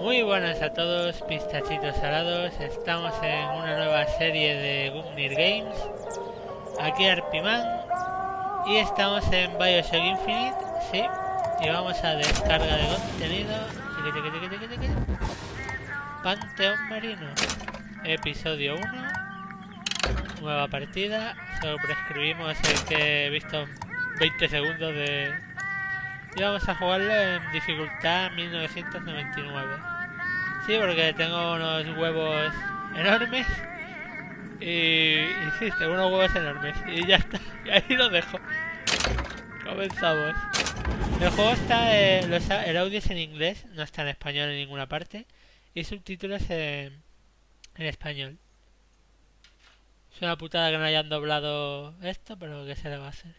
Muy buenas a todos, pistachitos salados. Estamos en una nueva serie de Gungnir Games. Aquí Arpiman. Y estamos en Bioshock Infinite, sí. Y vamos a descarga de contenido. Panteón Marino. Episodio 1. Nueva partida. Sobreescribimos el que he visto 20 segundos de... Y vamos a jugarlo en dificultad 1999. Sí, porque tengo unos huevos enormes. Y sí, tengo unos huevos enormes. Y ya está. Y ahí lo dejo. Comenzamos. El juego está... el audio es en inglés. No está en español en ninguna parte. Y subtítulos en español. Es una putada que no hayan doblado esto, pero ¿qué se le va a hacer?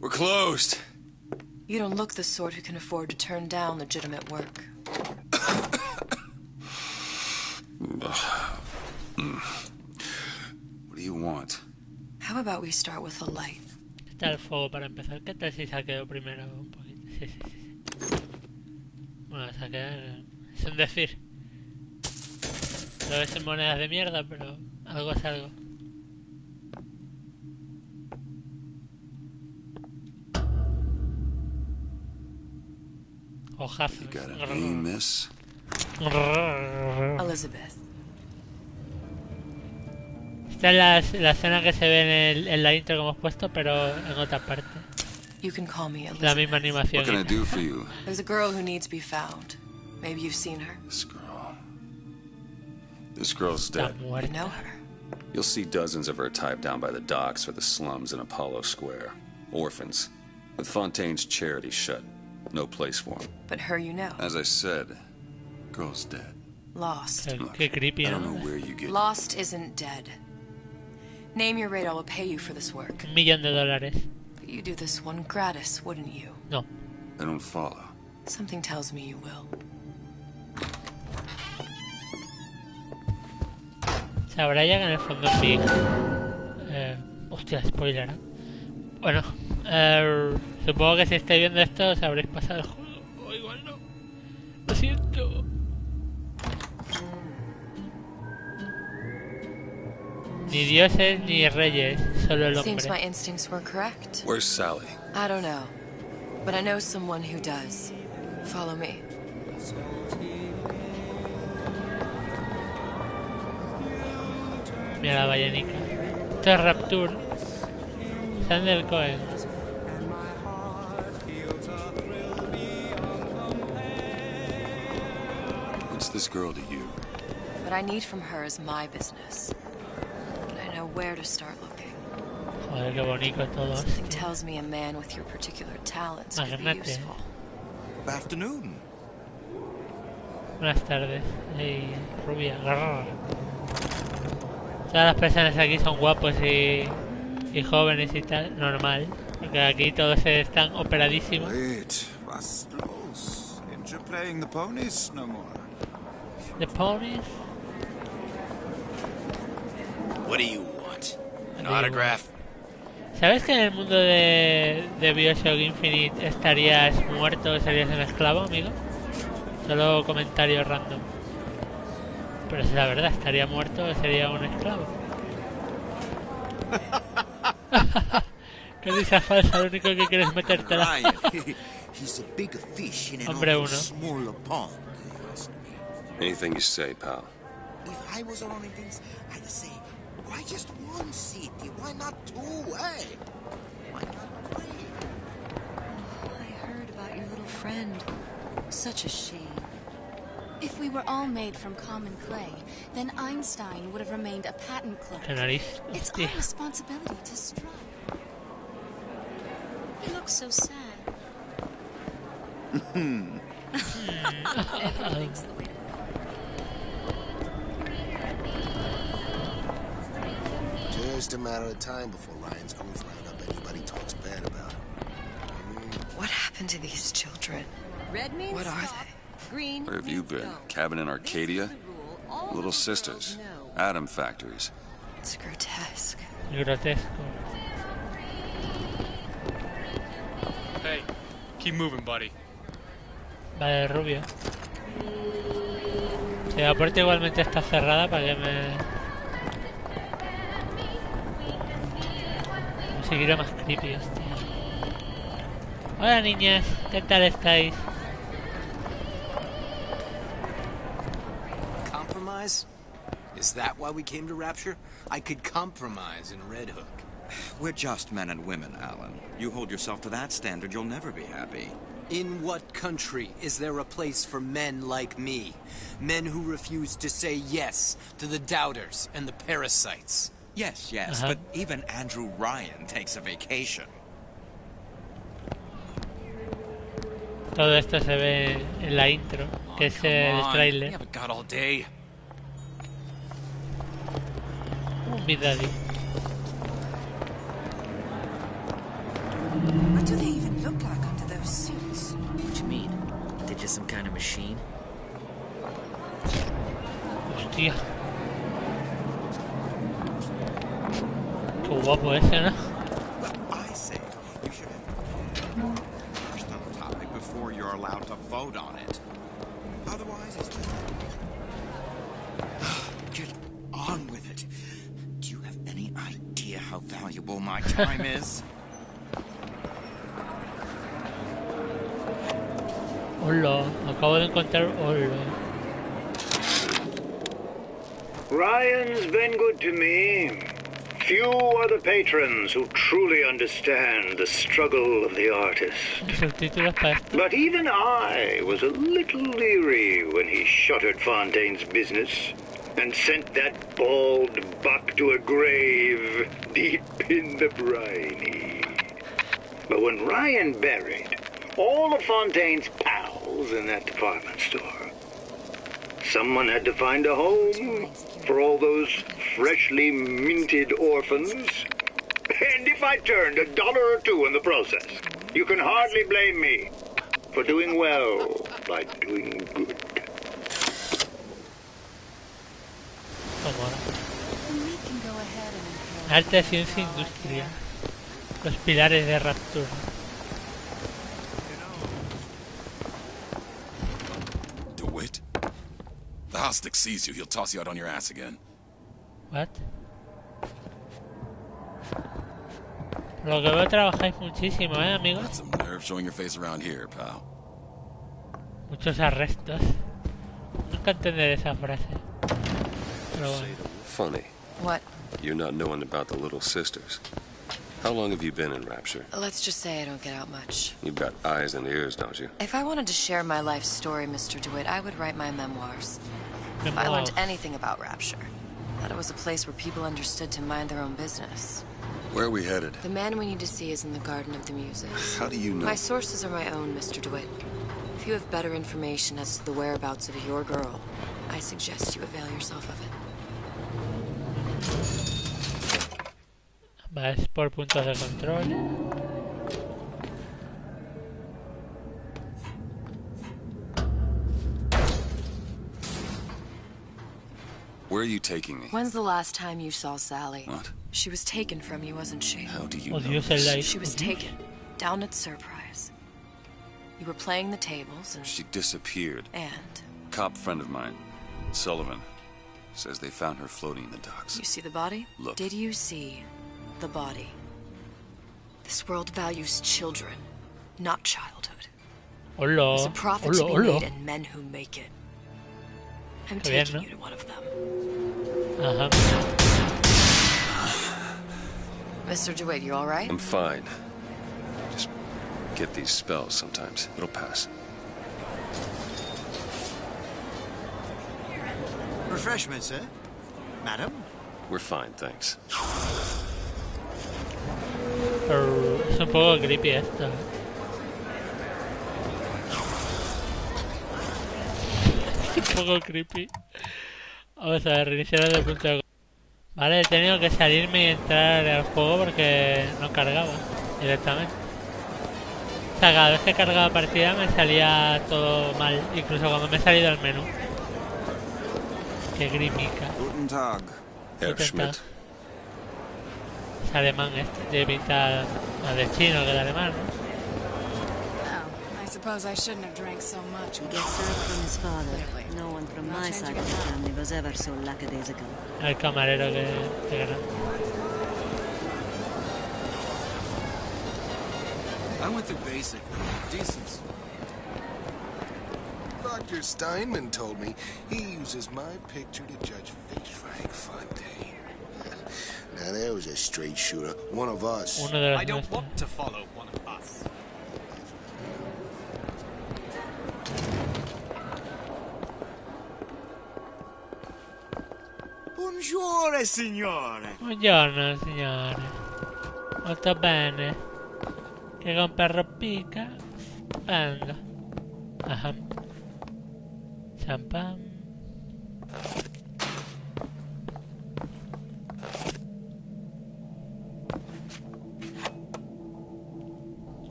We're closed. You don't look the sort who can afford to turn down legitimate work. What do you want? How about we start with a light? Está el fuego para empezar. ¿Qué tal si saqueo primero un poquito? Sí. Bueno, saquear es un decir. Lo ves en monedas de mierda, pero algo es algo. Ojazos. You got a name, miss? Elizabeth. Esta es la escena que se ve en la intro que hemos puesto, pero en otra parte. You can call me Elizabeth. La misma animación. What can I do for you? There's a girl who needs to be found. Maybe you've seen her. This girl's Está dead. You muerta. know her. You'll see dozens of her typed down by the docks or the slums in Apollo Square. Orphans. With Fontaine's charity shut. No place for them. But her you know. As I said, girl's dead. Lost. Qué creepy, I don't ¿no? know where you get... Lost isn't dead. Name your rate, I will pay you for this work. $1.000.000. But you do this one gratis, wouldn't you? No. I don't follow. Something tells me you will. Sabrá ya que en el fondo es Big. Hostia, spoiler, ¿no? Bueno, supongo que si estáis viendo esto os habréis pasado el juego. O igual no. Lo siento. Ni dioses ni reyes, solo el Seems my hombre. instincts were correct. Where's Sally? I don't know. But I know someone who does. Follow me. Mira la ballenica. Esto es Rapture. Sander Cohen. What's this girl to you? What I need from her is my business. And I know where to start looking. Joder, qué bonito todo. Something tells me a man with your particular talents could be Imagínate. useful. Good afternoon. Buenas tardes. Hey, rubia. Grrr. Todas las personas aquí son guapos y jóvenes y tal, normal. Porque aquí todos están operadísimos. Wait, was los? Ain't you playing the ponies no more? The ponies. What do you want? An autograph? ¿Sabes que en el mundo de Bioshock Infinite estarías muerto o serías un esclavo, amigo? Solo comentario random. Pero es la verdad, estaría muerto o sería un esclavo. Qué risa falsa, lo único que quieres metértela. He's a bigger fish in an Hombre awful uno. smaller pond. Anything you say, pal. If I was running things, I'd say, why just one city? Why not two, eh? Why not three? I heard about your little friend. Such a shame. If we were all made from common clay, then Einstein would have remained a patent clerk. Qué nariz. It's Hostia. our responsibility to strive. You look so sad. Everything's the way to Just a matter of time before Lyons goes right up happened to these children? Red means What are stop. they? Green Where have you means been? go. Cabin in Arcadia? This is the rule. All Little other sisters? girls know. Atom factories? It's grotesque. Grotesco. Hey, keep moving, buddy. Vale, rubio. Si la puerta igualmente está cerrada, para que me seguirá más creepy, hostia. Hola niñas, ¿qué tal estáis? Compromise? Is that why we came to Rapture? I could compromise in Red Hook. We're just men and women, Alan. You hold yourself to that standard, you'll never be happy. In what country is there a place for men like me? Men who refuse to say yes to the doubters and the parasites. Yes, yes, but even Andrew Ryan takes a vacation. Todo esto se ve en la intro, que es el We trailer. haven't got all day. Mi daddy. What do they even look like under those suits? What you mean? They're just some kind of machine? Hostia. Qué guapo ese, ¿no? Well, I say you should have first on the topic before you're allowed to vote on it. Otherwise, it's just... Get on with it. Do you have any idea how valuable my time is? Hola, acabo de encontrar... Hola. Ryan's been good to me. Few are the patrons who truly understand the struggle of the artist. Subtítulos para esto. But even I was a little leery when he shuttered Fontaine's business and sent that bald buck to a grave deep in the briny. But when Ryan buried all of Fontaine's pals in that department store, someone had to find a home for all those freshly minted orphans. And if I turned $1 or $2 in the process, you can hardly blame me for doing well by doing good. Como Then we can go ahead and inherit. arte, ciencia, industria. Los pilares de Rapture. DeWitt? The Hostic sees you, he'll toss you out on your ass again. What? Por lo que veo trabajáis muchísimo, amigos? Got some nerve showing your face around here, pal. Muchos arrestos. Nunca entenderé esa frase. Pero bueno. Funny. What? You not knowing about the little sisters. How long have you been in Rapture? Let's just say I don't get out much. You've got eyes and ears, don't you? If I wanted to share my life story, Mr. DeWitt, I would write my memoirs. If I learned anything about Rapture, that it was a place where people understood to mind their own business. Where are we headed? The man we need to see is in the Garden of the Muses. How do you know? My sources are my own, Mr. DeWitt. If you have better information as to the whereabouts of your girl, I suggest you avail yourself of it. Vas por puntos de control. Where are you taking me? When's the last time you saw Sally? What? She was taken from you, wasn't she? How do you Oh, know Dios, el this? like. She was taken down at Surprise. You were playing the tables and... She disappeared. And? Cop friend of mine, Sullivan, says they found her floating in the docks. You see the body? Look. Did you see the body? This world values children, not childhood. Hola. There's a profit to be Hola, made hola. in men who make it. I'm Qué bien, taking ¿no? you to one of them. Ajá. Mr. DeWitt, you all right? I'm fine. Just get these spells sometimes. It'll pass. Refreshments, sir? Madam? We're fine, thanks. Pero es un poco creepy esto. Un poco creepy. Vamos a ver, reiniciar desde el punto de... Vale, he tenido que salirme y entrar al juego porque no cargaba directamente. O sea, cada vez que cargaba partida me salía todo mal, incluso cuando me he salido al menú. Qué grimica. Guten Tag. Herr Schmidt. Es alemán este, de pinta más de chino que de alemán, ¿no? Oh, I suppose I shouldn't have drank so much. He gets that from his father. No one from my side of the family was ever so lackadaisical. El camarero que gana. I went through basic. Decency. Dr. Steinman told me he uses my picture to judge face Frank Fontaine. Now there was a straight shooter, one of us. I don't want to follow one of us. Buongiorno, signore. Buongiorno, signore. Molto bene. Che compra ropica? Venga. Aha. Champán.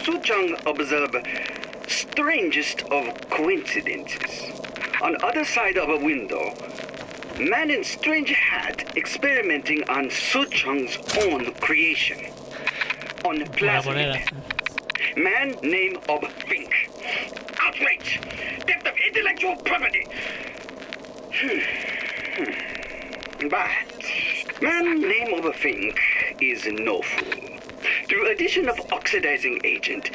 Suchong observed strangest of coincidences. On other side of a window, man in strange hat experimenting on Suchong's own creation. On plasmid. Man name of Fink. Outrage! Theft of intellectual property! But man name of a Fink is no fool. Through addition of oxidizing agent,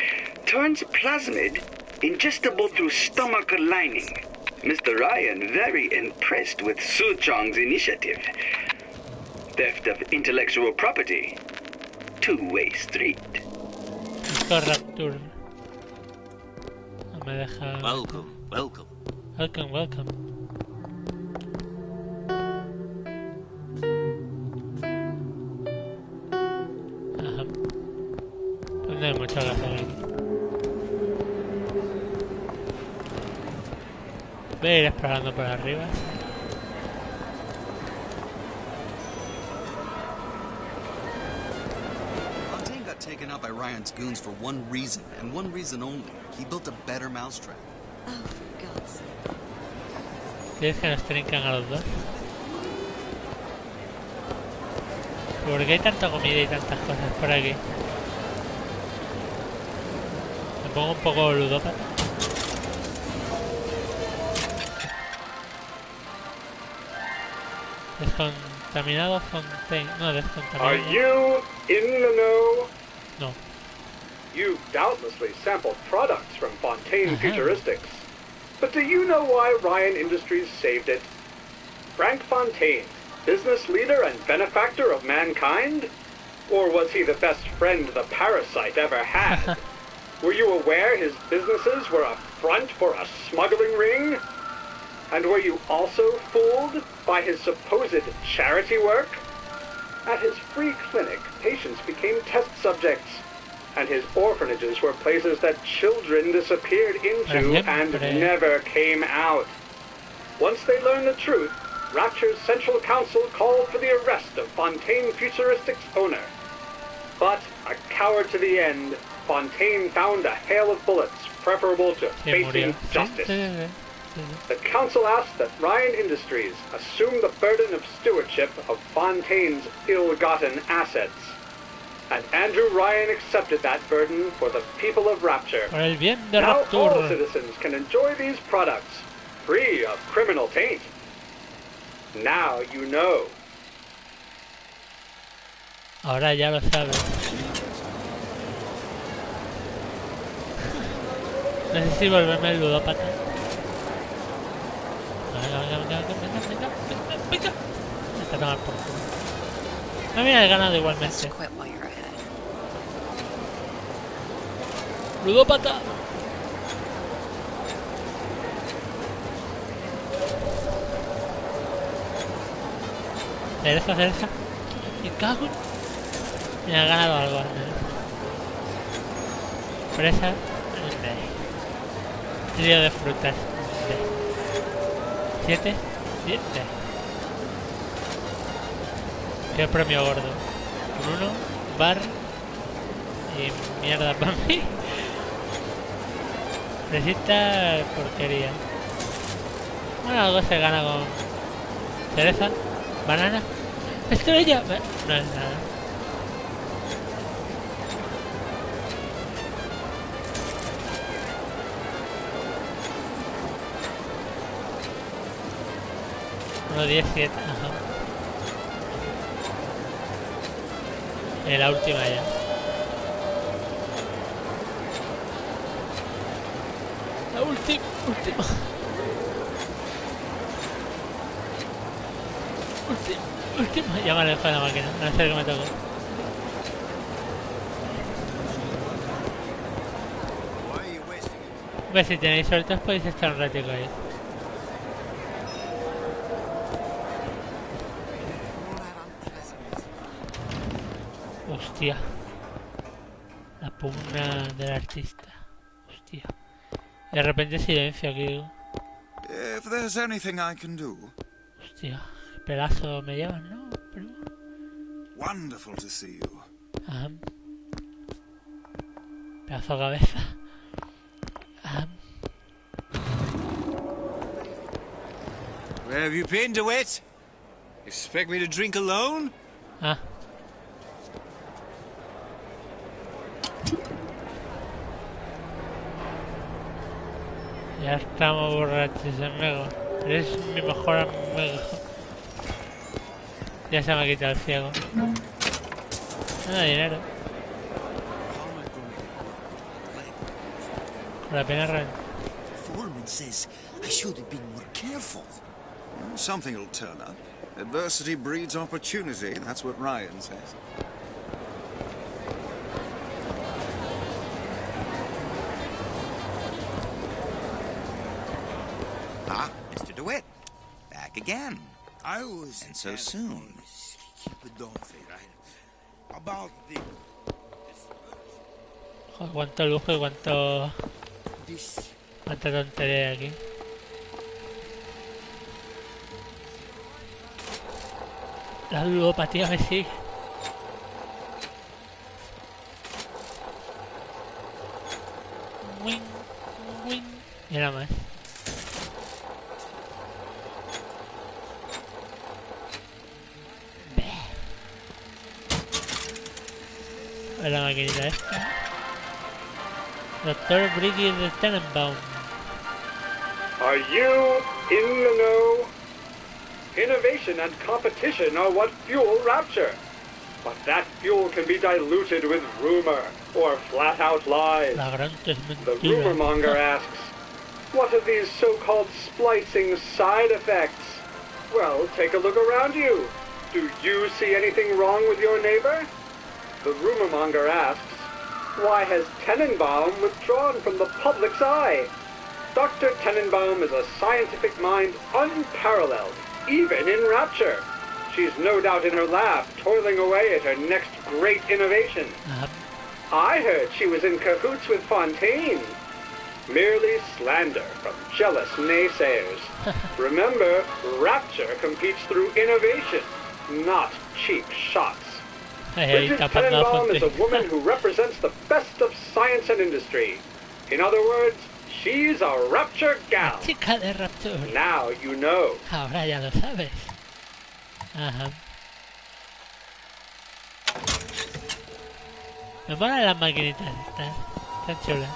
turns plasmid ingestible through stomach lining. Mr. Ryan very impressed with Suchong's initiative. Theft of intellectual property. Two-way street. Rapture. No me deja. Welcome. Welcome. Ajá. Pues no hay mucho que hacer aquí. Voy a ir explorando por arriba. Fontaine got taken out by Ryan's goons for one reason, and one reason only. He built a better mousetrap. Oh, for God's sake. ¿Quieres que nos trincan a los dos? ¿Por qué hay tanta comida y tantas cosas por aquí? Me pongo un poco ludópata. Descontaminado Fontaine. No, descontaminado. Are you in the know? No. You doubtlessly sampled products from Fontaine Futuristics. But do you know why Ryan Industries saved it? Frank Fontaine, business leader and benefactor of mankind? Or was he the best friend the parasite ever had? Were you aware his businesses were a front for a smuggling ring? And were you also fooled by his supposed charity work? At his free clinic, patients became test subjects, and his orphanages were places that children disappeared into and never came out. Once they learned the truth, Rapture's Central Council called for the arrest of Fontaine Futuristics' owner. But, a coward to the end, Fontaine found a hail of bullets preferable to facing justice. The council asked that Ryan Industries assume the burden of stewardship of Fontaine's ill-gotten assets. And Andrew Ryan accepted that burden for the people of Rapture. Now all citizens can enjoy these products, free of criminal taint. Now you know. Ahora ya lo sabes. No sé si volverme el ludópata. Venga. Está tomar por culo. No, mira, he ganado igualmente. Ludópata. Cereza. Me cago en... Me ha ganado algo al menos. Fresa. Trío de frutas. 7. 10. Qué premio gordo. Un 1, bar y mierda para mí. Necesita porquería. Bueno, algo se gana con cereza, banana, estrella. No es nada. Uno 17, ajá. La última ya. La última. Última. Ya me alejo de la máquina, a no ser que me toque. Pues si tenéis suerte os podéis estar un ratico ahí. Hostia. La pugna del artista. Hostia. De repente silencio aquí. If there's anything I can do. Hostia. Pedazo me llevan, ¿no? Pero... Wonderful to see you. Ajá. Pedazo de cabeza. Ajá. Where have you been, DeWitt? Expect me to drink alone? Ah. Ya estamos borrachos, amigo. Eres mi mejor amigo. Ya se me ha quitado el ciego. Nada de dinero. Con la pena real. Foreman says I should have been more careful. Something will turn up. Adversity breeds opportunity. That's what Ryan says. Ah, Mr. DeWitt. Back again. I was... And so soon. Keep it on, right? About the... Joder, cuánto lujo y cuánta tontería hay aquí. La ludopatía me sigue. Wing, wing. Y nada más. La maquinita esta. Dr. Brigid Tenenbaum. Are you in the know? Innovation and competition are what fuel Rapture. But that fuel can be diluted with rumor or flat-out lies. The rumor monger asks, what are these so-called splicing side effects? Well, take a look around you. Do you see anything wrong with your neighbor? The rumor monger asks, why has Tenenbaum withdrawn from the public's eye? Dr. Tenenbaum is a scientific mind unparalleled, even in Rapture. She's no doubt in her lab, toiling away at her next great innovation. I heard she was in cahoots with Fontaine. Merely slander from jealous naysayers. Remember, Rapture competes through innovation, not cheap shots. Bridget Tenenbaum is a woman who represents the best of science and industry. In other words, she's a Rapture gal. Chica de Rapture. Now you know. Ahora ya lo sabes. Ajá. Me molan las maquinitas estas. Están chulas.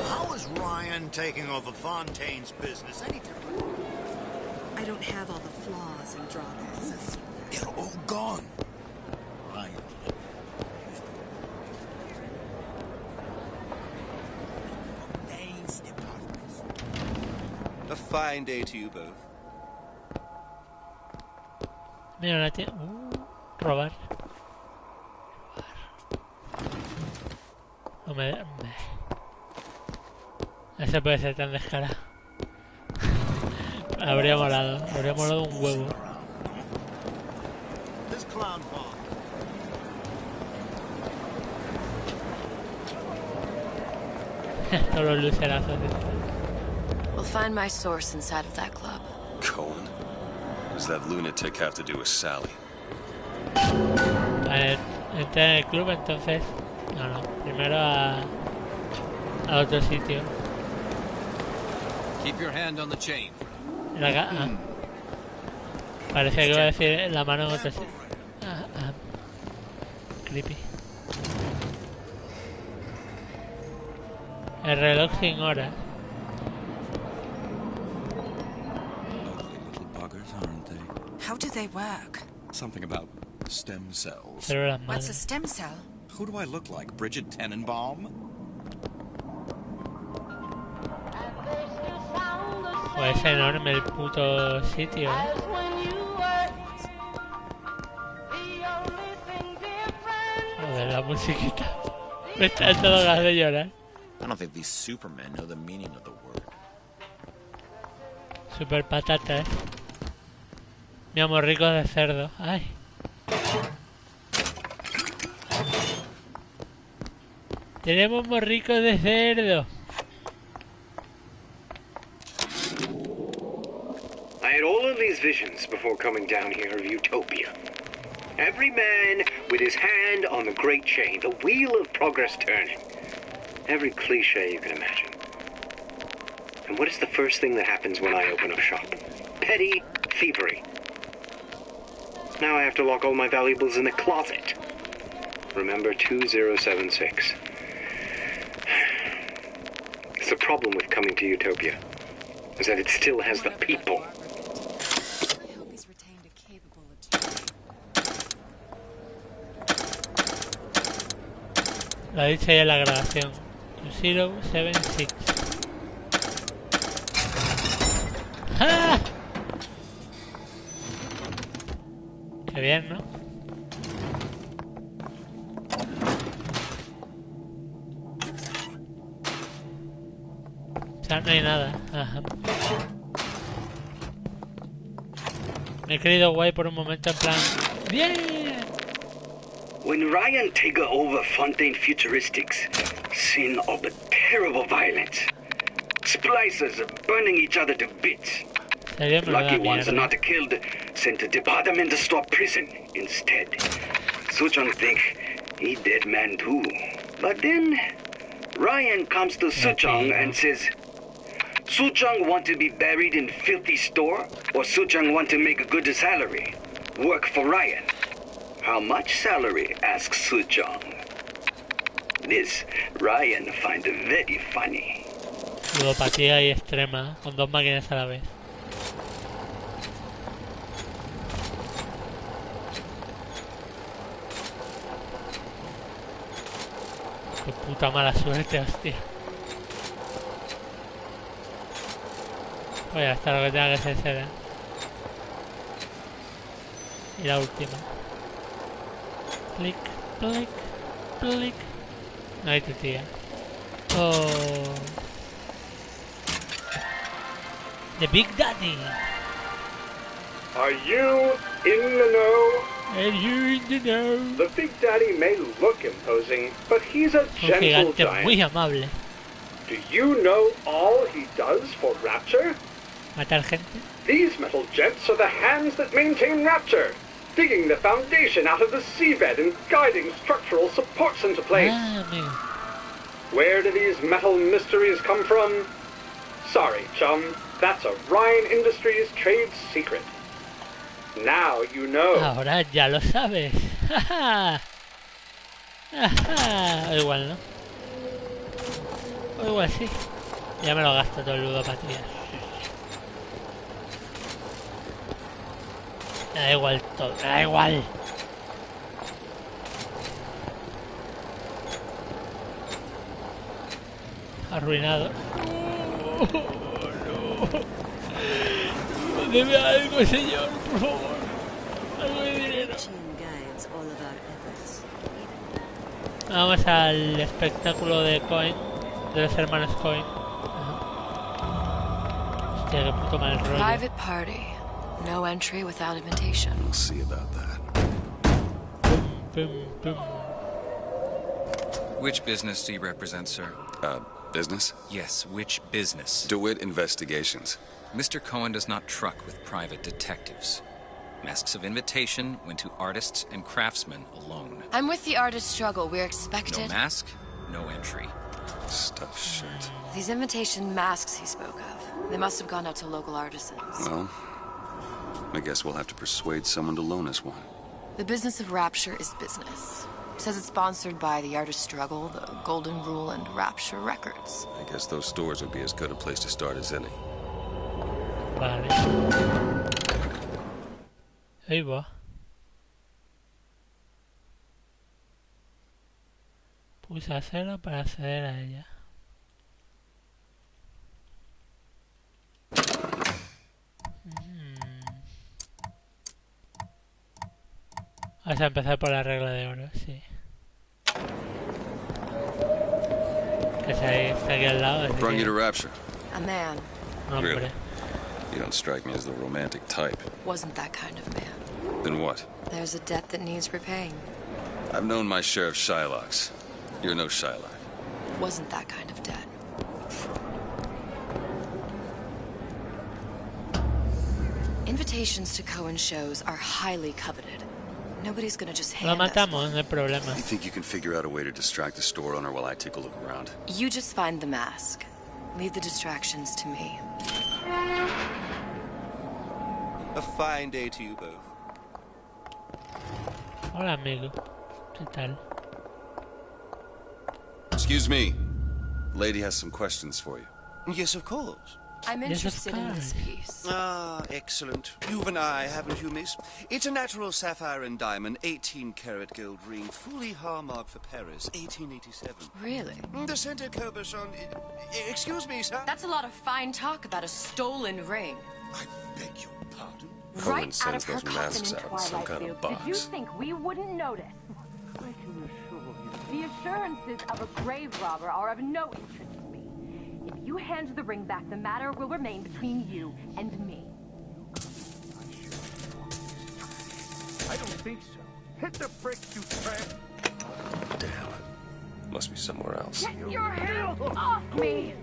How is Ryan taking over Fontaine's business any different? I don't have all the flaws and drawbacks. They're all gone. Ryan. Fontaine's departments. A fine day to you both. Mira la tía. Robar. No me... No se puede ser tan descarado. Habría molado un huevo. Todos los lucerazos. We'll find my source inside of that club. Cohen? What does that lunatic have to do with Sally? Vale, Entré en el club, entonces... No, primero a otro sitio. Keep your hand on the chain. Parece que iba a decir la mano en otro sitio. Creepy. El reloj sin hora. Ugly little buggers, aren't they? How do they work? Something about stem cells. Células What's madre. a stem cell? Who do I look like, Bridget Tenenbaum? Pues es enorme el puto sitio, ¿eh? Joder, la musiquita. Me está dando ganas de llorar. I don't think these supermen know the meaning of the word. Super patatas. Mi amor, ricos de cerdo. Ay. Tenemos morricos de cerdo. I had all of these visions before coming down here of utopia. Every man with his hand on the great chain, the wheel of progress turning. Every cliche you can imagine. And what is the first thing that happens when I open up shop? Petty thievery. Now I have to lock all my valuables in the closet. Remember 2076. It's the problem with coming to utopia, is that it still has the people. Lo ha dicho ya en la grabación. 2076. ¡Ah! Qué bien, ¿no? O sea, no hay nada. Ajá. Me he creído guay por un momento en plan... ¡Bien! When Ryan take over Fontaine Futuristics, scene of the terrible violence. Splicers are burning each other to bits. Lucky ones are not killed, sent to department store prison instead. Suchong think he dead man too. But then Ryan comes to Suchong and says, Suchong want to be buried in filthy store, or Suchong want to make a good salary? Work for Ryan. How much salary? Asks Suchong. This Ryan find very funny. Ludopatía y extrema, con dos máquinas a la vez. Qué puta mala suerte, hostia. Voy a hasta lo que tenga que ser será. Y la última. Clic, clic, clic. No hay tu tía. Oh. The Big Daddy. Are you in the know? Are you in the know? The Big Daddy may look imposing, but he's a gentle giant. Muy amable. Do you know all he does for Rapture? Matar gente. These metal jets are the hands that maintain Rapture, digging the foundation out of the seabed and guiding structural supports into place. Where do these metal mysteries come from? Sorry, chum. That's a Ryan Industries trade secret. Now you know. Ahora ya lo sabes. O igual, ¿no? O igual sí. Ya me lo gasto todo el ludopatía. Me da igual todo, me da igual. Arruinado. No. Deme algo, señor, por favor. Algo de dinero. Vamos al espectáculo de Coin, de los hermanos Coin. Hostia, qué puto mal rollo. Private party. No entry without invitation. We'll see about that. Boom, boom. Which business do you represent, sir? Business? Yes, which business? DeWitt Investigations. Mr. Cohen does not truck with private detectives. Masks of invitation went to artists and craftsmen alone. I'm with the artist struggle. We're expected. No mask, no entry. Stuffed shirt. These invitation masks he spoke of. They must have gone out to local artisans. Well, I guess we'll have to persuade someone to loan us one. The business of Rapture is business. Says it's sponsored by the Artist Struggle, the Golden Rule, and Rapture Records. I guess those stores would be as good a place to start as any. Vale. Ahí va. Pulsa cero para acceder a ella. Vamos a empezar por la regla de oro, sí. Que está aquí al lado. What brought you to Rapture? A man. Really? You don't strike me as the romantic type. Wasn't that kind of man. Then what? There's a debt that needs repaying. I've known my share of Shylocks. You're no Shylock. Wasn't that kind of debt. Invitations to Cohen shows are highly coveted. Nobody's gonna just hand Lo matamos, no hay problema. You think you can figure out a way to distract the store owner while I take a look around? You just find the mask. Leave the distractions to me. A fine day to you both. Hola, amigo. ¿Qué tal? Excuse me. The lady has some questions for you. Yes, of course. I'm interested in this piece. Ah, excellent. You've an eye, haven't you, miss? It's a natural sapphire and diamond, 18-karat gold ring, fully hallmarked for Paris, 1887. Really? The center cabochon... Excuse me, sir? That's a lot of fine talk about a stolen ring. I beg your pardon? Cohen sends those masks out in some kind of box. Did you think we wouldn't notice? I can assure you, the assurances of a grave robber are of no interest to me. If you hand the ring back, the matter will remain between you and me. I don't think so. Hit the bricks, you tramp. Damn. Must be somewhere else. Get your hands off me!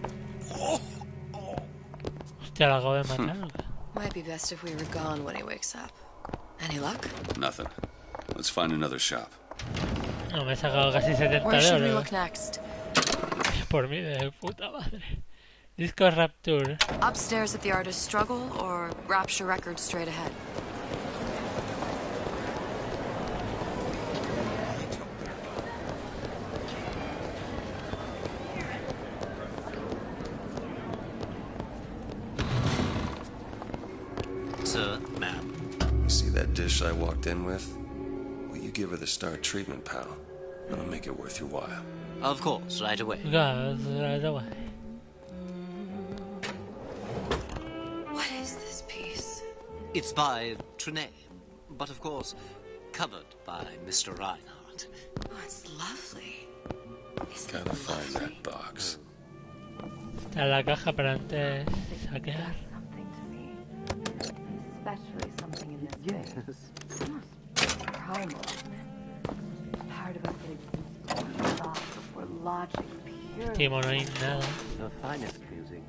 Hostia, la acabo de matar. Might be best if we were gone when he wakes up. Any luck? Nothing. Let's find another shop. No, me he sacado casi 70 Where should we euros. look next? Por mí, de puta madre. Disco Rapture. Upstairs at the Artist Struggle or Rapture Records straight ahead? Sir, ma'am. You see that dish I walked in with? Will you give her the star treatment, pal? It'll make it worth your while. Of course, right away. Right away. What is this piece? It's by Trenet, but of course, covered by Mr. Reinhardt. Oh, it's lovely. Gotta find that box. Está en la caja para antes saquear. Especially something in this place. It must be primal. Part of us that exists long before logic pure. Timo, no hay nada. The finest music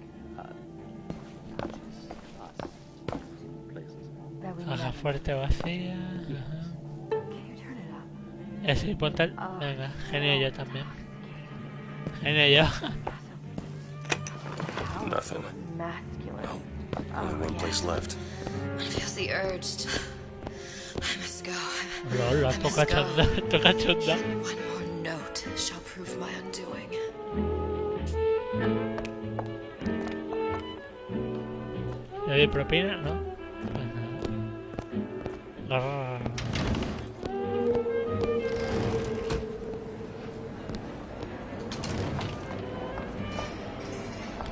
touches us in places. Caja fuerte vacía. Eso, y ponte el... Venga, genio yo también. Genio yo. Nothing. No. Only one place left. I feel the urge to... I must go. Lol, toca chonda. One more note shall prove my undoing. ¿Le doy propina? ¿No? Pues nada.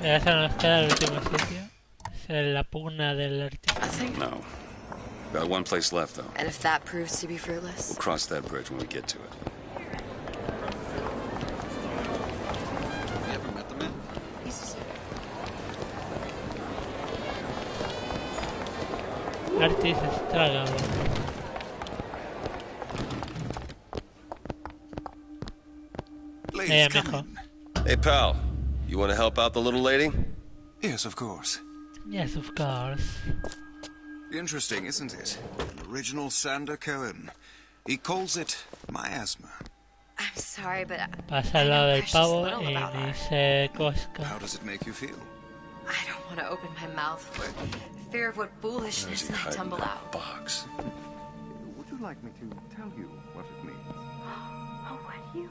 Ya se nos queda el último sitio. Es la pugna del artista. No. Got one place left, though. And if that proves to be fruitless? We'll cross that bridge when we get to it. You ever met the man? Artista estragado. Please, come in. Hey, pal. You want to help out the little lady? Yes, of course. Yes, of course. Interesting, isn't it? Original Sander Cohen. He calls it miasma. I'm sorry, but Pasa al lado del pavo y ni se cosca. How does it make you feel? I don't want to open my mouth for fear of what foolishness might tumble out. Box. Would you like me to tell you what it means? Oh, would you?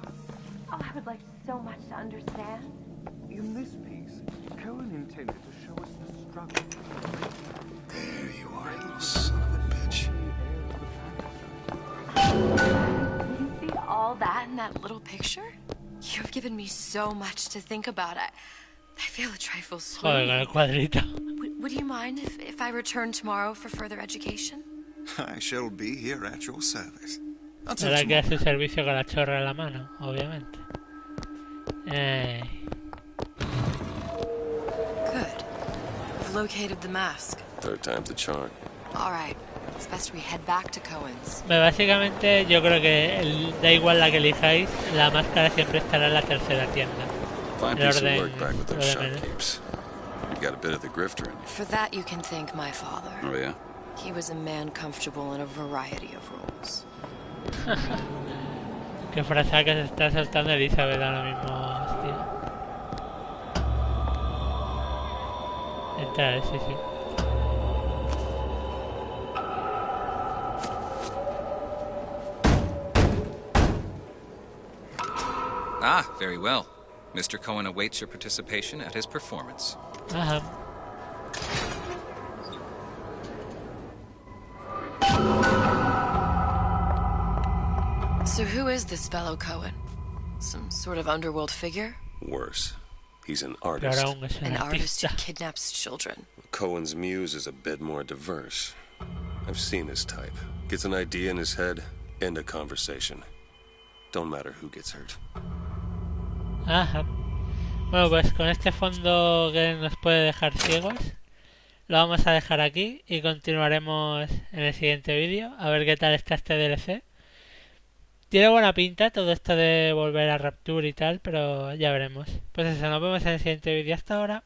Oh, I would like so much to understand. In this piece, Cohen intended to show us the struggle. There you are, little son of a bitch. You see all that in that little picture? You've given me so much to think about. I feel a trifle Joder, con el cuadrito. Would you mind if I return tomorrow for further education? I shall be here at your service. Habrá que hacer servicio con la chorra en la mano, obviamente. Good. I've located the mask. Third time's the charm. All right. It's best we head back to Cohen's. Básicamente yo creo que da igual la que elijáis, la máscara siempre estará en la tercera tienda. Fine piece of work back with those shopkeepers. You got a bit of the grifter in you. For that you can thank my father. Oh yeah? He was a man comfortable in a variety of roles. Qué frase que se está saltando Elizabeth ahora mismo, hostia. Esta es, sí. Ah, very well. Mr. Cohen awaits your participation at his performance. Ajá. So who is this fellow Cohen? Some sort of underworld figure? Worse. He's an artist. An artist who kidnaps children. Cohen's muse is a bit more diverse. I've seen this type. Gets an idea in his head, end a conversation. Don't matter who gets hurt. Ajá. Bueno, pues con este fondo que nos puede dejar ciegos, lo vamos a dejar aquí y continuaremos en el siguiente vídeo. A ver qué tal está este DLC. Tiene buena pinta todo esto de volver a Rapture y tal, pero ya veremos. Pues eso, nos vemos en el siguiente vídeo. Hasta ahora.